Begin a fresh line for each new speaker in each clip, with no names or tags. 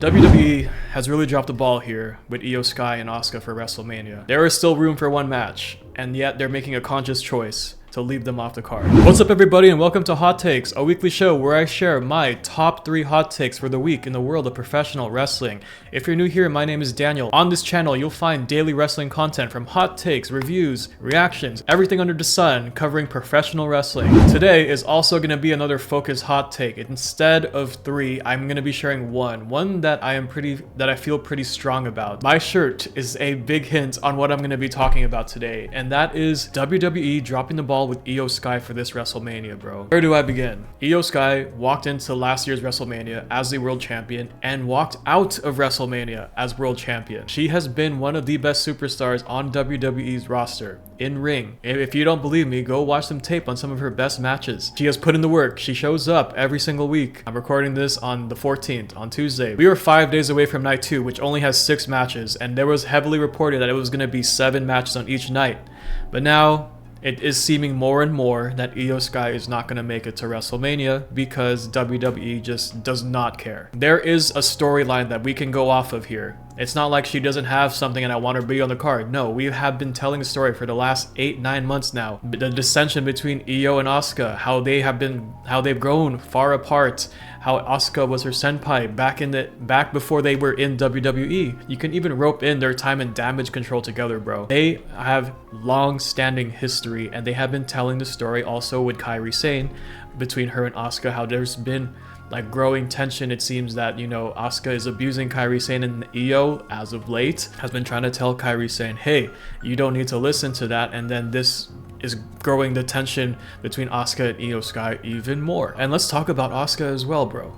WWE has really dropped the ball here with Iyo Sky and Asuka for WrestleMania. There is still room for one match, and yet they're making a conscious choice to leave them off the card. What's up everybody and welcome to Hot Takes, a weekly show where I share my top 3 hot takes for the week in the world of professional wrestling. If you're new here, my name is Daniel. On this channel, you'll find daily wrestling content from hot takes, reviews, reactions, everything under the sun covering professional wrestling. Today is also going to be another focused hot take. Instead of 3, I'm going to be sharing one that I feel pretty strong about. My shirt is a big hint on what I'm going to be talking about today, and that is WWE dropping the ball with Iyo Sky for this WrestleMania, bro. Where do I begin? Iyo Sky walked into last year's WrestleMania as the world champion and walked out of WrestleMania as world champion. She has been one of the best superstars on WWE's roster, in ring. If you don't believe me, go watch some tape on some of her best matches. She has put in the work. She shows up every single week. I'm recording this on the 14th, on Tuesday. We were 5 days away from night 2, which only has 6 matches, and there was heavily reported that it was going to be 7 matches on each night. But now, it is seeming more and more that Iyo Sky is not going to make it to WrestleMania because WWE just does not care. There is a storyline that we can go off of here. It's not like she doesn't have something and I want her to be on the card. No, we have been telling the story for the last 8-9 months now. The dissension between Iyo and Asuka, how they've grown far apart, how Asuka was her senpai back before they were in WWE. You can even rope in their time in Damage Control together, bro. They have long-standing history, and they have been telling the story also with Kairi Sane between her and Asuka, how there's been like growing tension. It seems that, you know, Asuka is abusing Kairi Sane, and Iyo, as of late, has been trying to tell Kairi Sane, hey, you don't need to listen to that, and then this is growing the tension between Asuka and Iyo Sky even more. And let's talk about Asuka as well, bro.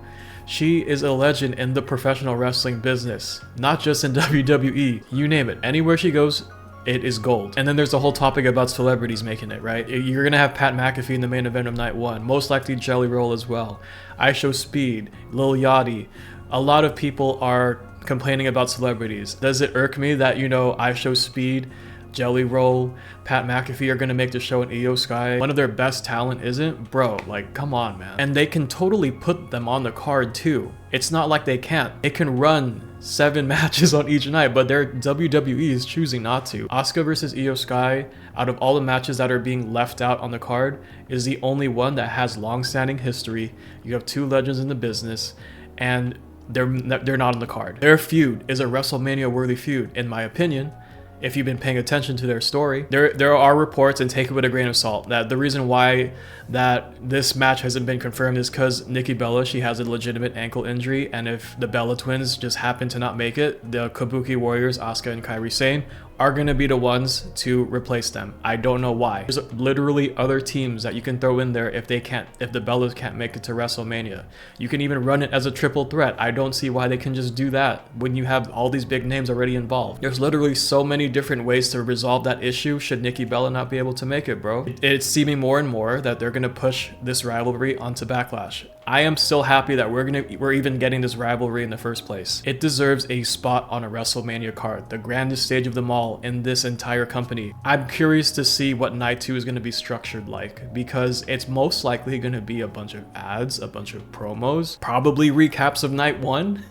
She is a legend in the professional wrestling business, not just in WWE, you name it. Anywhere she goes, it is gold. And then there's the whole topic about celebrities making it, right? You're gonna have Pat McAfee in the main event of night 1, most likely Jelly Roll as well, Isho Speed, Lil Yachty. A lot of people are complaining about celebrities. Does it irk me that, you know, Isho Speed, Jelly Roll, Pat McAfee are gonna make the show, and Iyo Sky, one of their best talent, isn't? Bro, like, come on, man. And they can totally put them on the card too. It's not like they can't. It can run 7 matches on each night, but their WWE is choosing not to. Asuka versus Iyo Sky, out of all the matches that are being left out on the card, is the only one that has long-standing history. You have 2 legends in the business, and they're not on the card. Their feud is a WrestleMania-worthy feud, in my opinion. If you've been paying attention to their story, there are reports, and take it with a grain of salt, that the reason why that this match hasn't been confirmed is because Nikki Bella, she has a legitimate ankle injury, and if the Bella twins just happen to not make it, the Kabuki Warriors, Asuka and Kairi Sane, are going to be the ones to replace them. I don't know why. There's literally other teams that you can throw in there if the Bellas can't make it to WrestleMania. You can even run it as a triple threat. I don't see why they can just do that when you have all these big names already involved. There's literally so many different ways to resolve that issue should Nikki Bella not be able to make it, bro. It's seeming more and more that they're going to push this rivalry onto Backlash. I am still happy that we're even getting this rivalry in the first place. It deserves a spot on a WrestleMania card, the grandest stage of them all in this entire company. I'm curious to see what night 2 is going to be structured like, because it's most likely going to be a bunch of ads, a bunch of promos, probably recaps of night 1,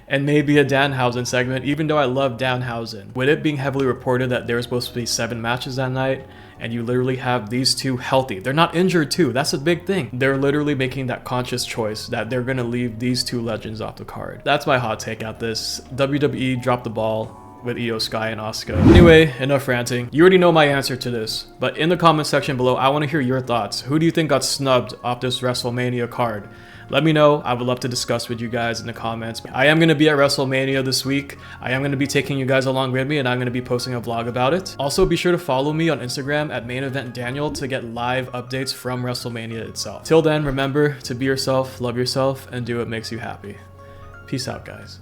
and maybe a Danhausen segment, even though I love Danhausen. With it being heavily reported that there's supposed to be 7 matches that night, and you literally have these 2 healthy. They're not injured too, that's a big thing. They're literally making that conscious choice that they're gonna leave these 2 legends off the card. That's my hot take at this. WWE dropped the ball with Iyo Sky and Asuka. Anyway, enough ranting. You already know my answer to this, but in the comment section below, I want to hear your thoughts. Who do you think got snubbed off this WrestleMania card? Let me know. I would love to discuss with you guys in the comments. I am going to be at WrestleMania this week. I am going to be taking you guys along with me, and I'm going to be posting a vlog about it. Also, be sure to follow me on Instagram at Main Event Daniel to get live updates from WrestleMania itself. Till then, remember to be yourself, love yourself, and do what makes you happy. Peace out, guys.